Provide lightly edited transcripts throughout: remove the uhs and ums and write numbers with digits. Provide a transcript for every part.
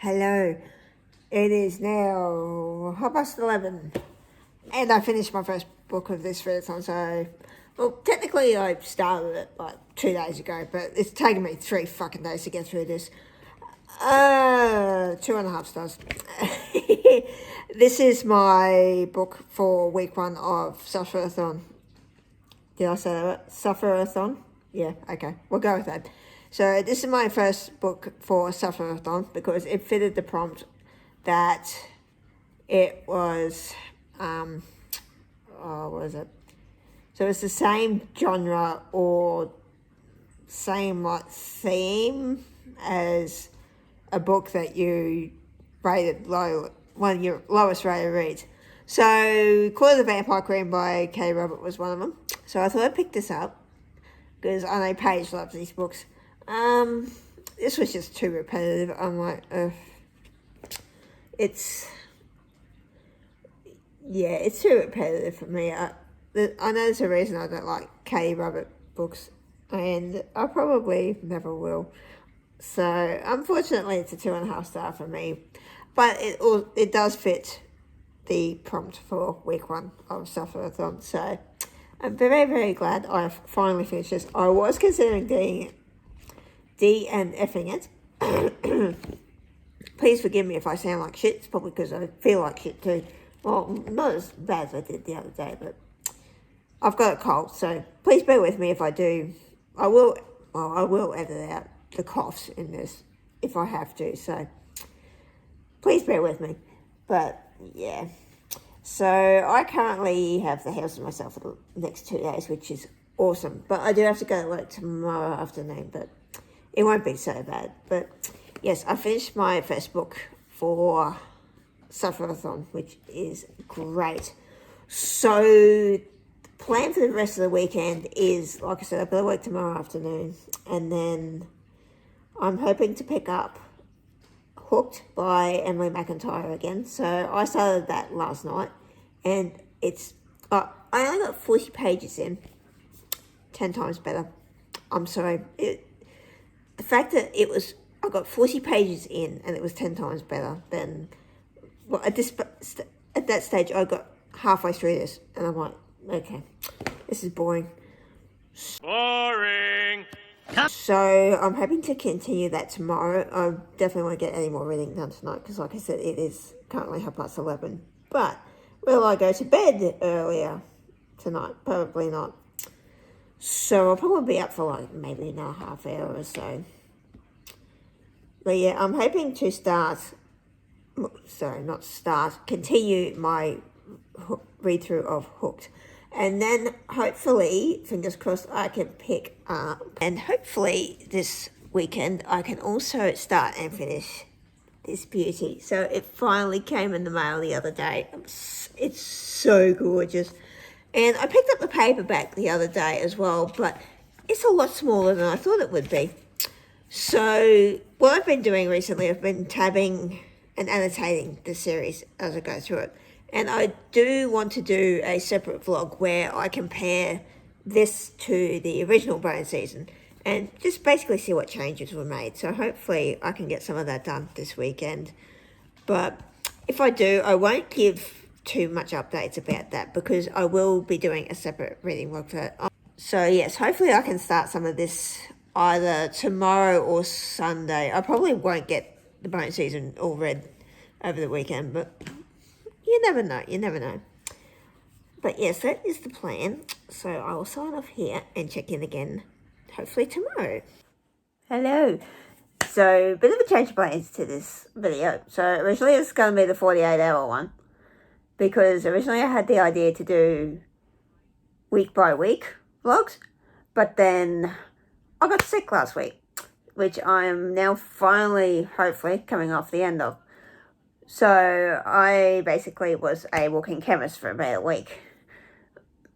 Hello, it is now 11:30 and I finished my first book of this readathon, so, well, technically I started it like 2 days ago, but it's taken me 3 fucking days to get through this. 2.5 stars. This is my book for week 1 of Suffer-a-thon. Did I say that? Suffer-a-thon? Yeah, okay, we'll go with that. So this is my first book for Suffer-a-thon because it fitted the prompt that it was, what was it? So it's the same genre or same theme as a book that you rated low, one of your lowest rated reads. So Call of the Vampire Queen by K. Robert was one of them. So I thought I'd pick this up because I know Paige loves these books. This was just too repetitive. I'm like, it's too repetitive for me. I know there's a reason I don't like Katie Robert books, and I probably never will. So unfortunately, it's a 2.5 star for me, but it does fit the prompt for week 1 of Suffer-a-thon. So I'm very, very glad I've finally finished this. I was considering DNFing it. Please forgive me if I sound like shit. It's probably because I feel like shit too. Well, not as bad as I did the other day, but I've got a cold, so please bear with me if I do. I will edit out the coughs in this if I have to, so please bear with me. But yeah, so I currently have the house to myself for the next 2 days, which is awesome. But I do have to go to work tomorrow afternoon, but it won't be so bad. But yes, I finished my first book for Suffer-a-thon, which is great. So the plan for the rest of the weekend is, like I said, I've got to work tomorrow afternoon, and then I'm hoping to pick up Hooked by Emily McIntyre again. So I started that last night, and I only got 40 pages in. 10 times better. I'm sorry. The fact that I got 40 pages in and it was 10 times better than, well, at that stage I got halfway through this and I'm like, okay, this is boring. Boring! So I'm hoping to continue that tomorrow. I definitely won't get any more reading done tonight because, like I said, it is currently 11:30. But will I go to bed earlier tonight? Probably not. So I'll probably be up for like maybe another half hour or so. But yeah, I'm hoping to continue my read through of Hooked. And then hopefully, fingers crossed, I can pick up. And hopefully this weekend I can also start and finish this beauty. So it finally came in the mail the other day. It's so gorgeous. And I picked up the paperback the other day as well, but it's a lot smaller than I thought it would be. So what I've been doing recently, I've been tabbing and annotating the series as I go through it. And I do want to do a separate vlog where I compare this to the original Bone season and just basically see what changes were made. So hopefully I can get some of that done this weekend. But if I do, I won't give too much updates about that because I will be doing a separate reading vlog for that. So yes, hopefully I can start some of this either tomorrow or Sunday. I probably won't get the Bone season all read over the weekend, but you never know. But yes, that is the plan. So I will sign off here and check in again hopefully tomorrow. Hello. So, bit of a change of plans to this video. So originally it's going to be the 48-hour one, because originally I had the idea to do week by week vlogs, but then I got sick last week, which I am now finally, hopefully, coming off the end of. So I basically was a walking chemist for about a week.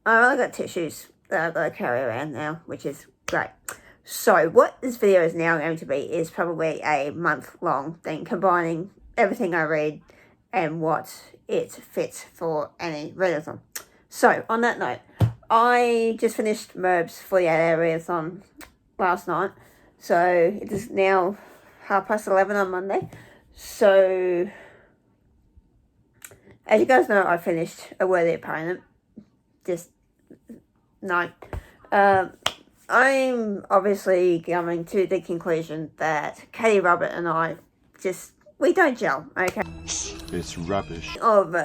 I only got tissues that I've got to carry around now, which is great. So what this video is now going to be is probably a month-long thing, combining everything I read and what it fits for any readathon. So on that note, I just finished Merb's 48-hour readathon last night. So it is now 11:30 on Monday. So, as you guys know, I finished A Worthy Opponent. Just, no. I'm obviously coming to the conclusion that Katie, Robert and I we don't gel, okay? It's rubbish. Of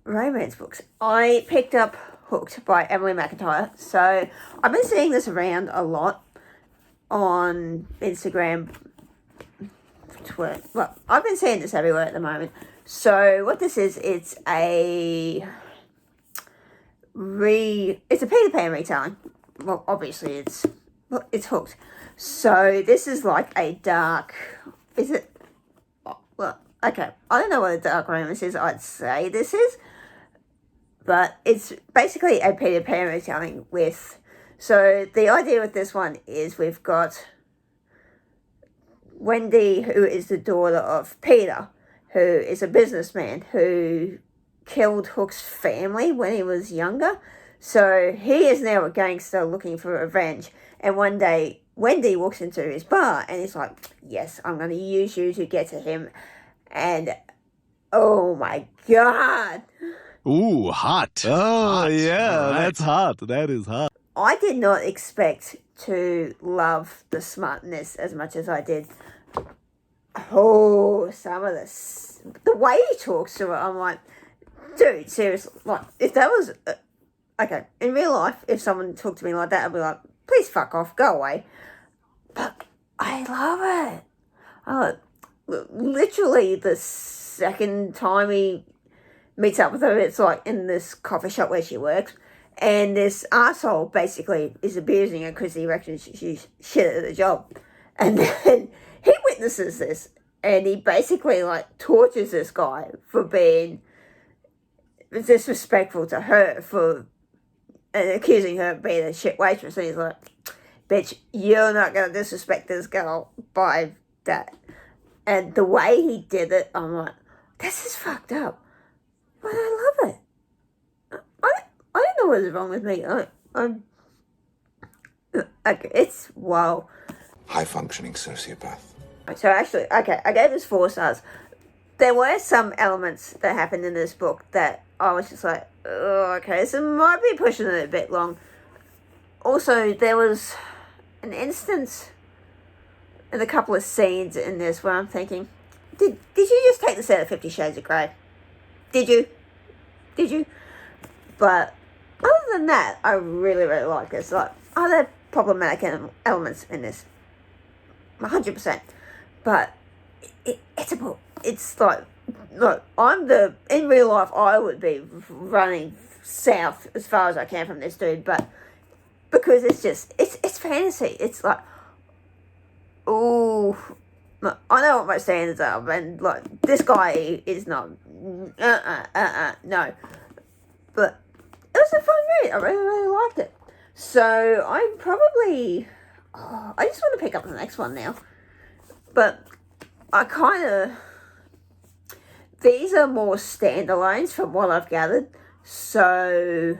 romance books. I picked up Hooked by Emily McIntyre. So, I've been seeing this around a lot on Instagram, Twitter. Well, I've been seeing this everywhere at the moment. So, what this is, it's a Peter Pan retelling. Well, obviously it's Hooked. So this is like a dark, is it? Well, okay, I don't know what a dark romance is. I'd say this is, but it's basically a Peter Pan retelling with. So the idea with this one is we've got Wendy, who is the daughter of Peter, who is a businessman who killed Hook's family when he was younger. So he is now a gangster looking for revenge. And one day, Wendy walks into his bar and he's like, yes, I'm going to use you to get to him. And, oh my God. Ooh, hot. Oh, Hot. yeah, All right. that's hot. That is hot. I did not expect to love the smartness as much as I did. Oh, some of this. The way he talks to her, I'm like, dude, seriously. Like, if that was... okay, in real life, if someone talked to me like that, I'd be like, please fuck off, go away. But I love it. Literally, the second time he meets up with her, it's like in this coffee shop where she works. And this asshole basically is abusing her because he reckons she's shit at the job. And then he witnesses this. And he basically, like, tortures this guy for being disrespectful to her, for accusing her of being a shit waitress. And he's like, bitch, you're not going to disrespect this girl by that. And the way he did it, I'm like, this is fucked up. But I love it. I don't know what is wrong with me. I'm okay, it's wow. High-functioning sociopath. So actually, okay, I gave this 4 stars. There were some elements that happened in this book that I was just like, oh, okay, so might be pushing it a bit long. Also, there was an instance in a couple of scenes in this where I'm thinking, did you just take this out of 50 Shades of Grey? Did you? But other than that, I really, really like this. Like, are there problematic elements in this? 100%. But it's a book. It's like, look, in real life, I would be running south as far as I can from this dude, but because it's fantasy. It's like, ooh, I know what my standards are, and like, this guy is not, no. But it was a fun read. I really, really liked it. So I'm probably, I just want to pick up the next one now. But these are more standalones from what I've gathered. So,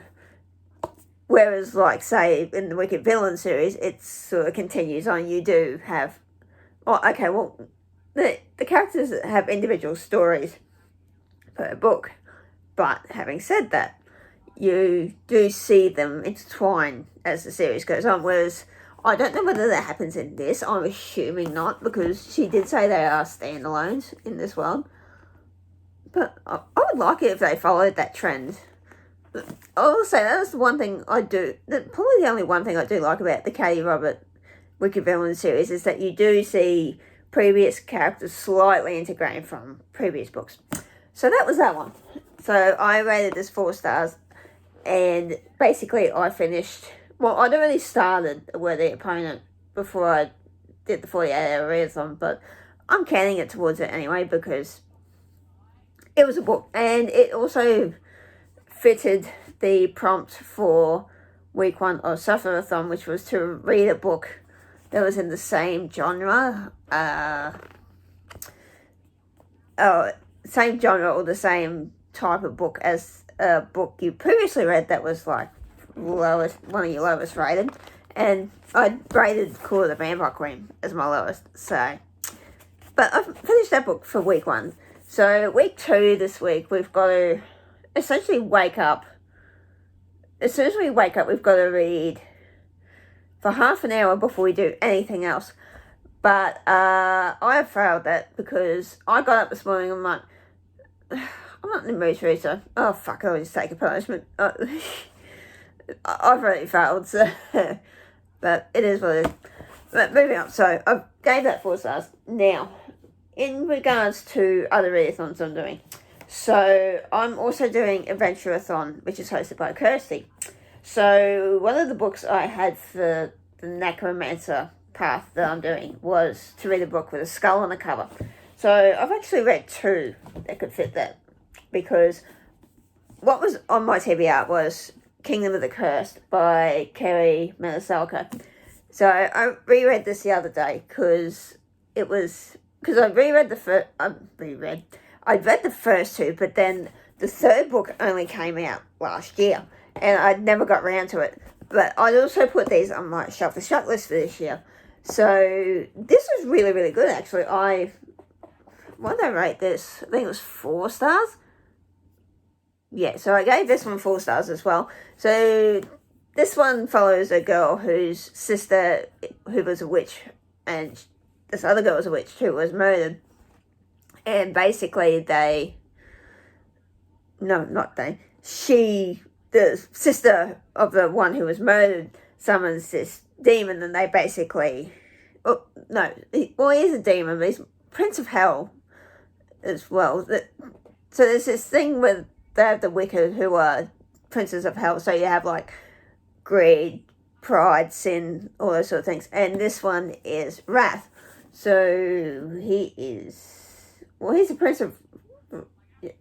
whereas, like, say, in the Wicked Villain series, it sort of continues on. You do have, the characters have individual stories per book. But having said that, you do see them intertwine as the series goes on. Whereas, I don't know whether that happens in this. I'm assuming not, because she did say they are standalones in this world. But I would like it if they followed that trend. I will say that is the one thing I do, probably the only one thing I do like about the Katie Robert Wicked Villain series is that you do see previous characters slightly integrated from previous books. So that was that one. So I rated this 4 stars, and basically I finished, well, I'd already started A Worthy Opponent before I did the 48-hour readathon, but I'm counting it towards it anyway because it was a book, and it also fitted the prompt for week 1 of Sufferathon, which was to read a book that was in the same genre, or the same type of book as a book you previously read that was like one of your lowest rated, and I rated Call of the Vampire Queen as my lowest. So But I've finished that book for week 1. So week 2 this week, we've got to essentially wake up. As soon as we wake up, we've got to read for half an hour before we do anything else. But I have failed that because I got up this morning and I'm like, I'm not in the mood to read, so fuck, I'll just take a punishment. I've already failed, so but it is what it is. But moving on, so I gave that 4 stars. Now, in regards to other readathons I'm doing, so I'm also doing Adventure-a-thon, which is hosted by Kirsty. So one of the books I had for the Necromancer path that I'm doing was to read a book with a skull on the cover. So I've actually read 2 that could fit that, because what was on my TBR was Kingdom of the Cursed by Kerry Manasalka. So I reread this the other day because I'd read the first 2, but then the 3rd book only came out last year and I'd never got around to it. But I'd also put these on my shelf to shut list for this year. So this was really, really good actually. What did I rate this? I think it was 4 stars. Yeah, so I gave this one 4 stars as well. So this one follows a girl whose sister, who was a witch, and this other girl was a witch too, was murdered. And basically the sister of the one who was murdered, summons this demon, and they basically, he's a demon, but he's Prince of Hell as well. So there's this thing with, they have the wicked who are princes of hell. So you have like greed, pride, sin, all those sort of things. And this one is Wrath. So he's a prince of,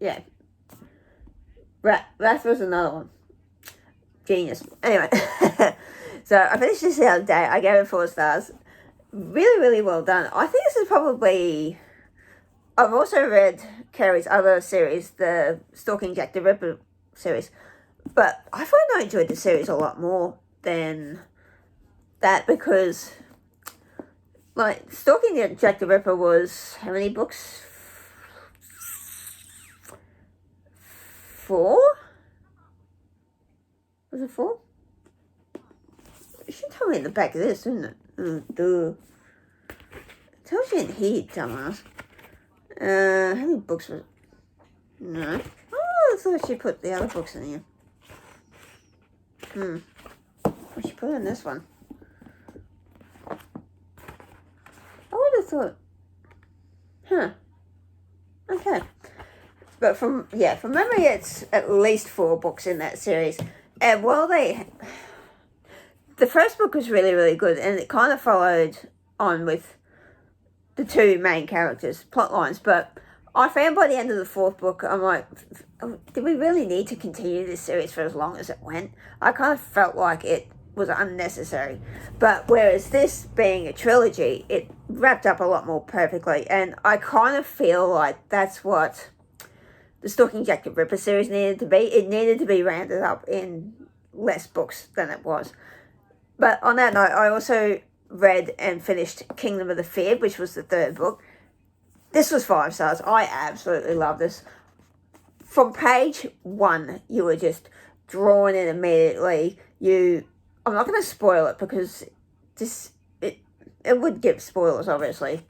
yeah. Wrath was another one. Genius. Anyway, so I finished this the other day. I gave it 4 stars. Really, really well done. I think this is probably, I've also read Kerry's other series, the Stalking Jack the Ripper series, but I find I enjoyed the series a lot more than that, because like Stalking Jack the Ripper was, how many books? 4? Was it 4? It should tell me in the back of this, shouldn't it? Duh. It tells you in here, dumbass. How many books was it? No. Oh, I thought she put the other books in here. What she put in this one? I would have thought. Okay. But from memory, it's at least 4 books in that series. And while the first book was really, really good, and it kind of followed on with the 2 main characters' plot lines, but I found by the end of the 4th book, I'm like, did we really need to continue this series for as long as it went? I kind of felt like it was unnecessary. But whereas this being a trilogy, it wrapped up a lot more perfectly, and I kind of feel like that's what the Stalking Jack the Ripper series needed to be. It needed to be rounded up in less books than it was. But on that note, I also read and finished Kingdom of the Fear, which was the 3rd book. This was 5 stars. I absolutely love this. From page 1, you were just drawn in immediately. I'm not going to spoil it because it would give spoilers, obviously.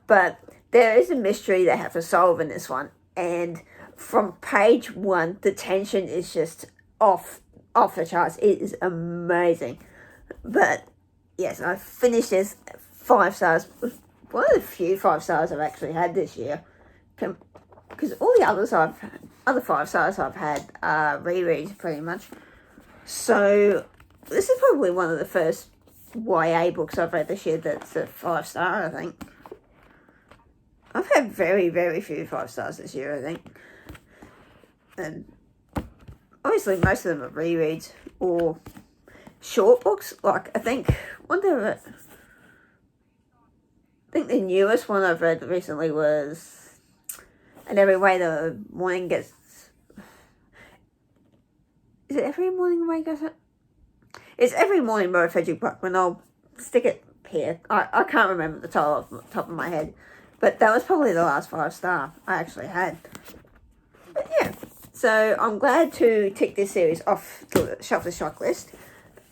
But there is a mystery they have to solve in this one. And from page 1, the tension is just off the charts. It is amazing. But yes, I finished this 5 stars. One of the few 5 stars I've actually had this year. Because all the others other 5 stars I've had are rereads pretty much. So this is probably one of the first YA books I've read this year that's a 5 star, I think. I've had very, very few 5 stars this year, I think. And obviously most of them are rereads or short books. Like, I think the newest one I've read recently was And Every Way the Morning Gets... Is it Every Morning Way Gets... It's Every Morning by Frederick Buckman. I'll stick it here. I can't remember the title off the top of my head. But that was probably the last 5-star I actually had. But yeah, so I'm glad to tick this series off the Shelf the Shock list.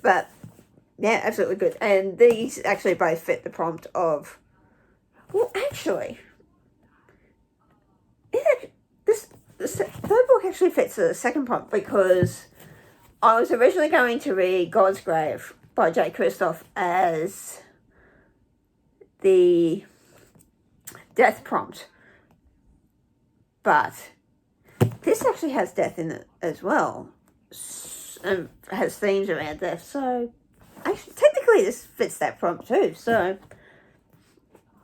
But yeah, absolutely good. And these actually both fit the prompt of, well, actually, this third book actually fits the second prompt, because I was originally going to read God's Grave by J. Kristoff as the death prompt. But this actually has death in it as well, and has themes around death. So actually, technically, this fits that prompt too. So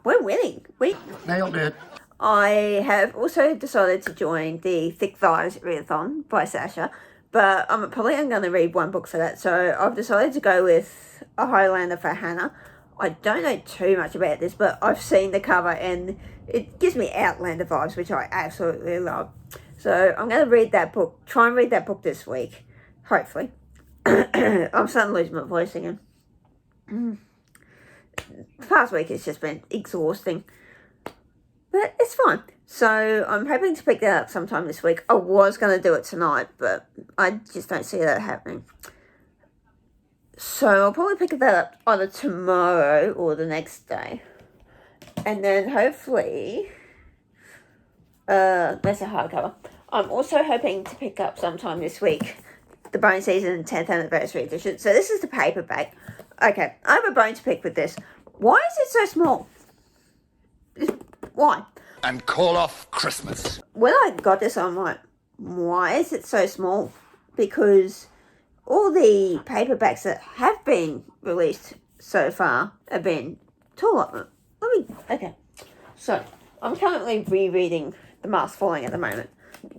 we're winning. We Nailed it. I have also decided to join the Thick Thighs Readathon by Sasha, but I'm probably only going to read one book for that. So I've decided to go with A Highlander for Hannah. I don't know too much about this, but I've seen the cover and it gives me Outlander vibes, which I absolutely love. So I'm going to read that book, try and read that book this week, hopefully. I'm starting to lose my voice again. The past week has just been exhausting, but it's fine. So I'm hoping to pick that up sometime this week. I was going to do it tonight, but I just don't see that happening. So I'll probably pick that up either tomorrow or the next day. And then hopefully, that's a hardcover. I'm also hoping to pick up sometime this week the Bone Season 10th Anniversary Edition. So this is the paperback. Okay, I have a bone to pick with this. Why is it so small? Why? And call off Christmas. When I got this, I'm like, why is it so small? Because all the paperbacks that have been released so far have been taller. Okay. So, I'm currently rereading The Mask Falling at the moment.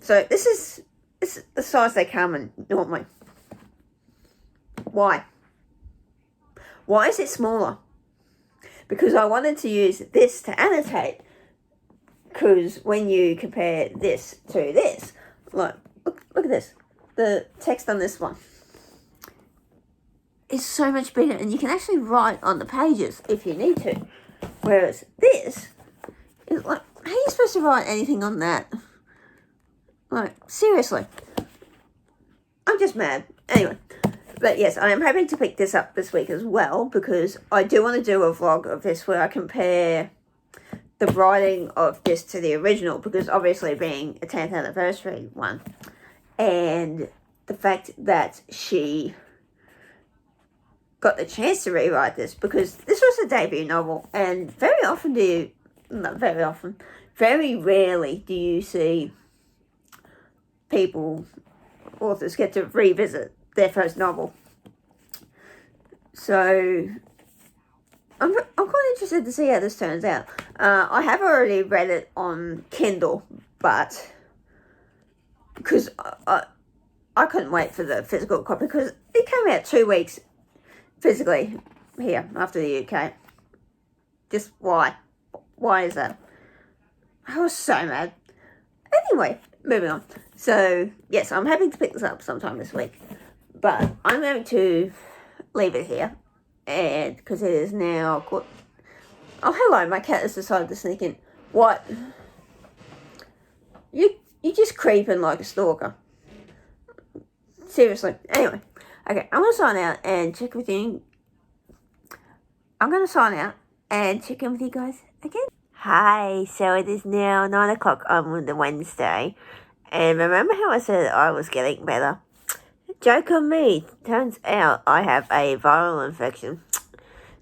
So, this is the size they come in normally. Why? Why is it smaller? Because I wanted to use this to annotate. Because when you compare this to this, look at this. The text on this one is so much bigger, and you can actually write on the pages if you need to. Whereas this is like, how are you supposed to write anything on that? Like, seriously. I'm just mad. Anyway, but yes, I am hoping to pick this up this week as well, because I do want to do a vlog of this where I compare the writing of this to the original, because obviously being a 10th anniversary one, and the fact that she got the chance to rewrite this, because this was a debut novel, and very rarely do you see authors get to revisit their first novel. So I'm quite interested to see how this turns out. I have already read it on Kindle, but because I couldn't wait for the physical copy, because it came out 2 weeks physically here after the UK. Just why? Why is that? I was so mad. Anyway, moving on. So, yes, I'm hoping to pick this up sometime this week. But I'm going to leave it here. And because it is now... Oh, hello, my cat has decided to sneak in. What? You just creeping like a stalker. Seriously. Anyway. Okay, I'm going to sign out and check with you. I'm going to sign out and check in with you guys again. Hi, so it is now 9 o'clock on the Wednesday. And remember how I said I was getting better? Joke on me. Turns out I have a viral infection.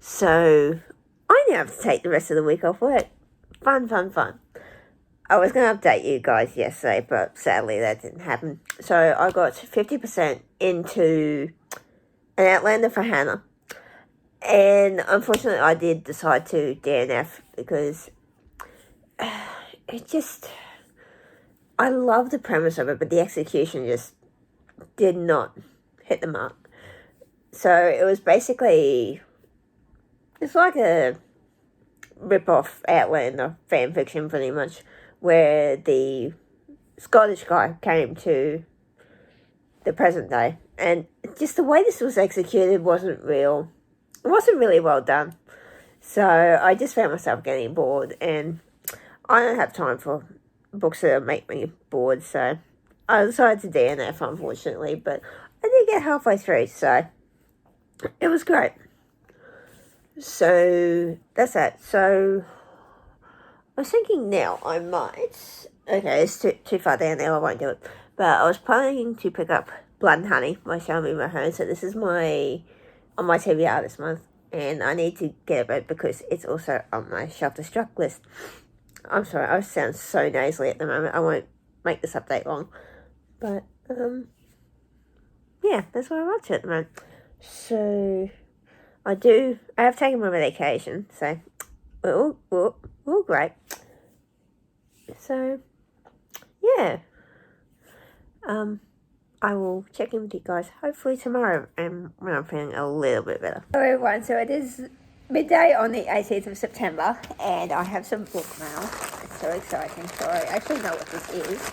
So, I now have to take the rest of the week off work. Fun. I was going to update you guys yesterday, but sadly that didn't happen. So, I got 50% into An Outlander for Hannah. And unfortunately, I did decide to DNF because it just... I love the premise of it, but the execution just did not hit the mark. So it was basically... It's like a rip-off Outlander fan fiction, pretty much, where the Scottish guy came to the present day. And just the way this was executed wasn't real. It wasn't really well done. So I just found myself getting bored, and I don't have time for books that make me bored, so I decided to DNF, unfortunately, but I did get halfway through, so it was great. So that's that. So I was thinking now I might. Okay, it's too far down now. I won't do it. But I was planning to pick up Blood and Honey, my Xiaomi Mahone. So this is my on my TBR this month, and I need to get it read because it's also on my shelf to struck list. I'm sorry, I sound so nasally at the moment. I won't make this update long, but yeah, that's what I'm up to at the moment. So I have taken my medication, so all great. So yeah, I will check in with you guys hopefully tomorrow, and when I'm feeling a little bit better. Hello everyone, so it is midday on the 18th of September, and I have some book mail. It's so exciting. So I actually know what this is.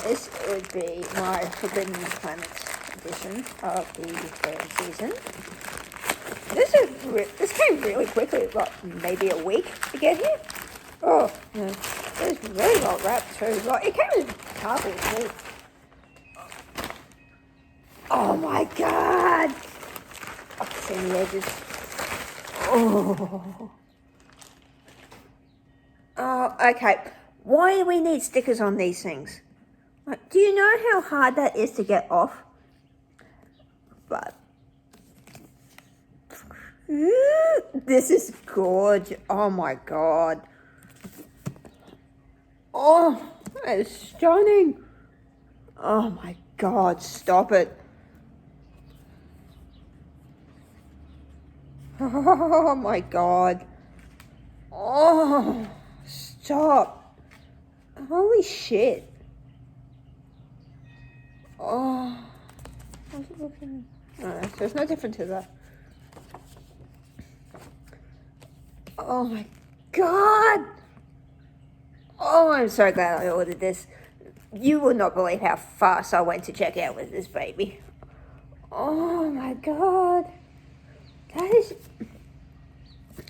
This would be my Forbidden Planet edition of the third season. This came really quickly, like maybe a week to get here. Oh, no. It was really well wrapped too. Like, it came with cardboard too. Oh my god! I can see the edges. Oh. Oh, okay. Why do we need stickers on these things? Like, do you know how hard that is to get off? But this is gorgeous. Oh my god. Oh, that is stunning. Oh my god, stop it. Oh my god. Oh, stop. Holy shit. Oh. How's it looking? Oh, so it's no different to that. Oh my god. Oh, I'm so glad I ordered this. You will not believe how fast I went to check out with this baby. Oh my god. That is...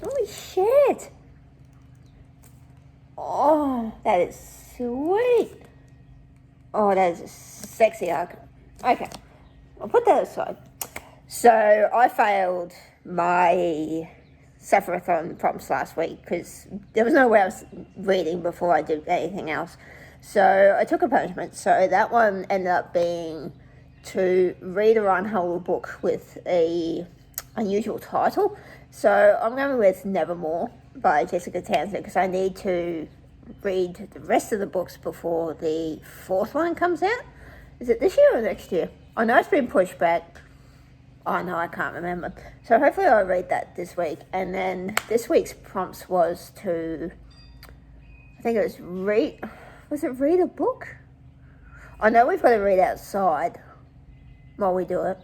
Holy shit. Oh, that is sweet. Oh, that is a sexy arc. Okay, I'll put that aside. So, I failed my Sephirothon prompts last week because there was no way I was reading before I did anything else. So, I took a punishment. So, that one ended up being to read a Ryan Howell book with a unusual title. So, I'm going with Nevermore by Jessica Townsend because I need to read the rest of the books before the fourth one comes out. Is it this year or next year? I know it's been pushed back. Oh no, I can't remember. So hopefully I'll read that this week. And then this week's prompts was to, I think it was read a book? I know we've got to read outside while we do it.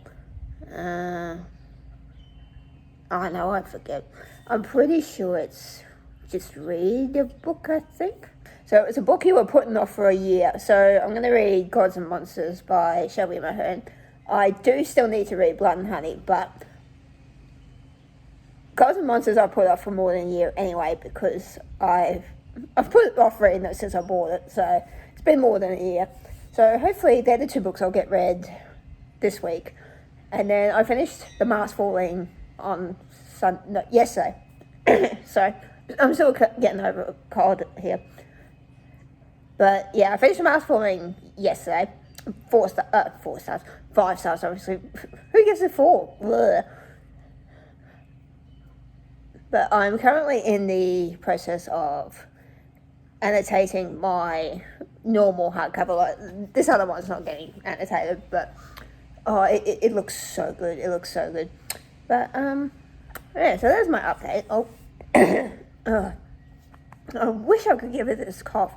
Oh no, I forget. I'm pretty sure it's just read a book, I think. So it's a book you were putting off for a year. So I'm going to read Gods and Monsters by Shelby Mahone. I do still need to read Blood and Honey, but Gods and Monsters I put off for more than a year anyway because I've put off reading it since I bought it. So it's been more than a year. So hopefully they're the two books I'll get read this week. And then I finished The Mask Falling on yesterday. So I'm still getting over a cold here. But yeah, I finished The Mask Falling yesterday. 4 stars. 5 stars, obviously. Who gives it 4? Ugh. But I'm currently in the process of annotating my normal hardcover. Like, this other one's not getting annotated, but it looks so good. It looks so good. But yeah, so there's my update. Oh, I wish I could give it this cough.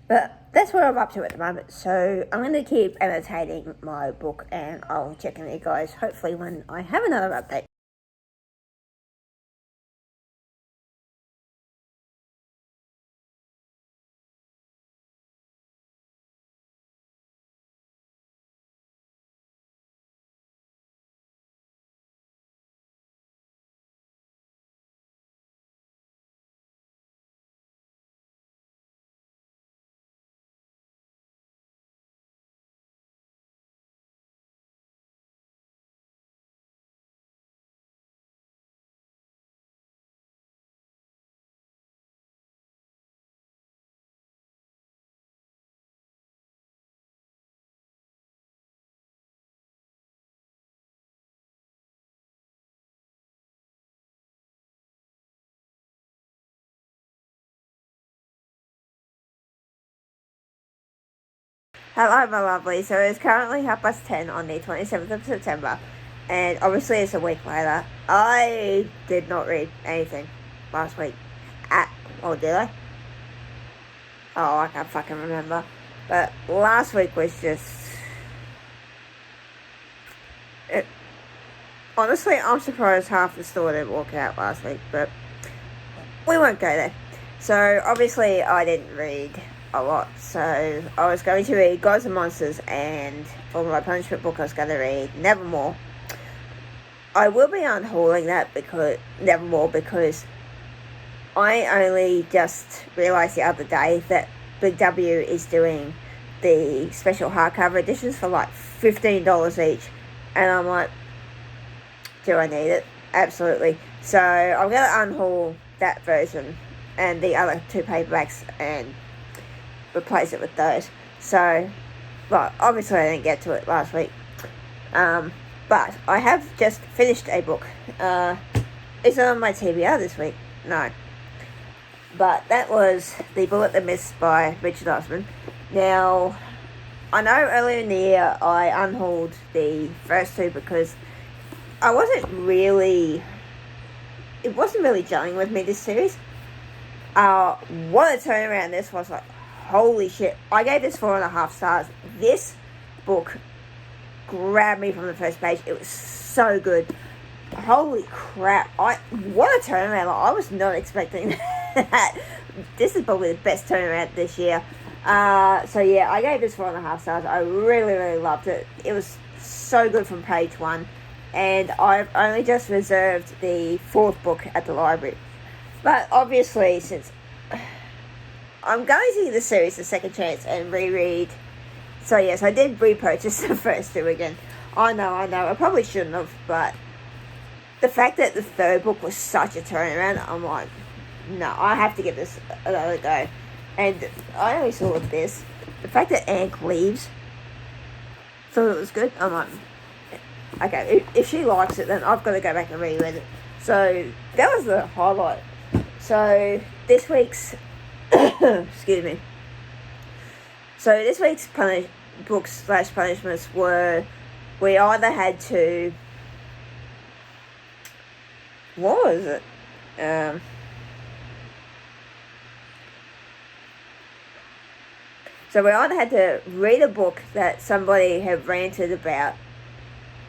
But that's what I'm up to at the moment. So I'm going to keep annotating my book and I'll check in with you guys hopefully when I have another update. Hello, my lovely. So it's currently 10:30 on the 27th of September, and obviously it's a week later. I did not read anything last week. Or did I? Oh, I can't fucking remember. But last week was just... Honestly, I'm surprised half the store didn't walk out last week, but we won't go there. So, obviously, I didn't read a lot. So, I was going to read Gods and Monsters, and for my punishment book, I was going to read Nevermore. I will be unhauling that because I only just realised the other day that Big W is doing the special hardcover editions for like $15 each. And I'm like, do I need it? Absolutely. So I'm going to unhaul that version and the other 2 paperbacks and replace it with those. So, well, obviously I didn't get to it last week. But I have just finished a book. Is it on my TBR this week? No. But that was The Bullet That Missed by Richard Osman. Now, I know earlier in the year I unhauled the first 2 because it wasn't really gelling with me, this series. What a turnaround this was. Like, holy shit. I gave this 4.5 stars. This book grabbed me from the first page. It was so good. Holy crap. What a turnaround. Like, I was not expecting that. This is probably the best turnaround this year. So yeah, I gave this 4.5 stars. I really, really loved it. It was so good from page 1. And I've only just reserved the 4th book at the library. But obviously, since I'm going to give the series a second chance and reread. So yes, I did repurchase the first 2 again. I know. I probably shouldn't have, but the fact that the 3rd book was such a turnaround, I'm like, no, I have to give this another go. And I only saw this. The fact that Ank leaves, thought it was good. I'm like, okay, if she likes it, then I've got to go back and reread it. So that was the highlight. So this week's excuse me. So this week's books/punishments were, we either had to, what was it? So we either had to read a book that somebody had ranted about,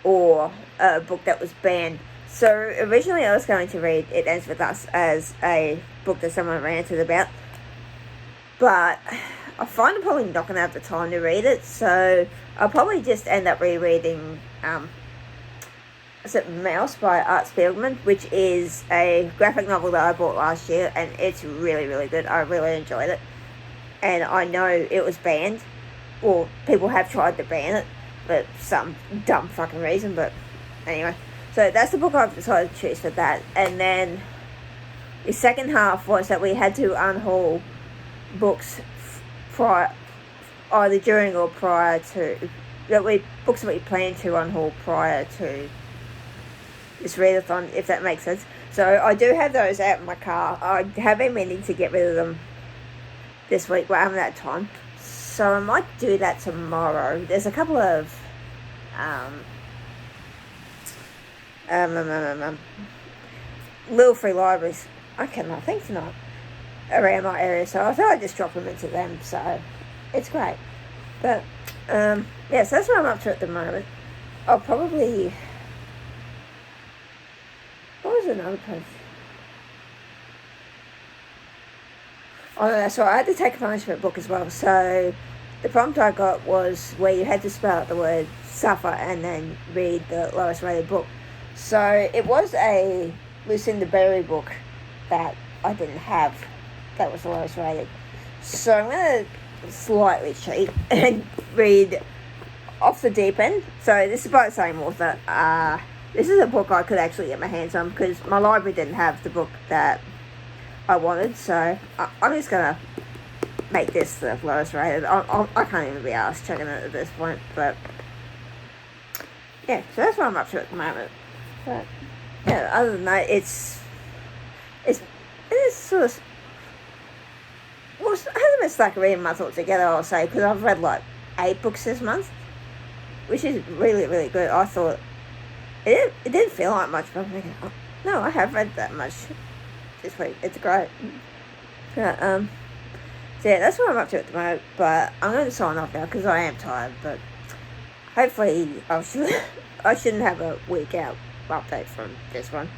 or a book that was banned. So originally I was going to read It Ends With Us as a book that someone ranted about, but I find I'm probably not going to have the time to read it, so I'll probably just end up rereading is it Mouse by Art Spiegelman, which is a graphic novel that I bought last year, and it's really, really good. I really enjoyed it. And I know it was banned, or people have tried to ban it, but some dumb fucking reason, but anyway. So that's the book I've decided to choose for that. And then the second half was that we had to unhaul books either during or prior to, books that we planned to unhaul prior to this readathon, if that makes sense. So I do have those out in my car. I have been meaning to get rid of them this week, but I haven't had time. So I might do that tomorrow. There's a couple of little free libraries, I cannot think tonight, around my area, so I thought I'd just drop them into them, so it's great. But yeah, so that's what I'm up to at the moment. I'll probably, what was another post? Oh, no, that's right. I had to take a punishment book as well. So the prompt I got was where you had to spell out the word suffer and then read the lowest rated book. So it was a Lucinda Berry book that I didn't have that was the lowest rated. So I'm going to slightly cheat and read Off the Deep End. So this is by the same author. This is a book I could actually get my hands on because my library didn't have the book that I wanted, so I'm just going to make this the lowest rated. I can't even be asked checking it at this point, but yeah, so that's what I'm up to at the moment. But yeah, other than that, it's sort of, well, it hasn't been stuck reading my thoughts together, I'll say, because I've read like 8 books this month, which is really, really good. I thought it didn't feel like much, but I'm thinking, oh, no, I have read that much this week. It's great. But, so yeah, that's what I'm up to at the moment. But I'm going to sign off now because I am tired. But hopefully I shouldn't have a week out update from this one.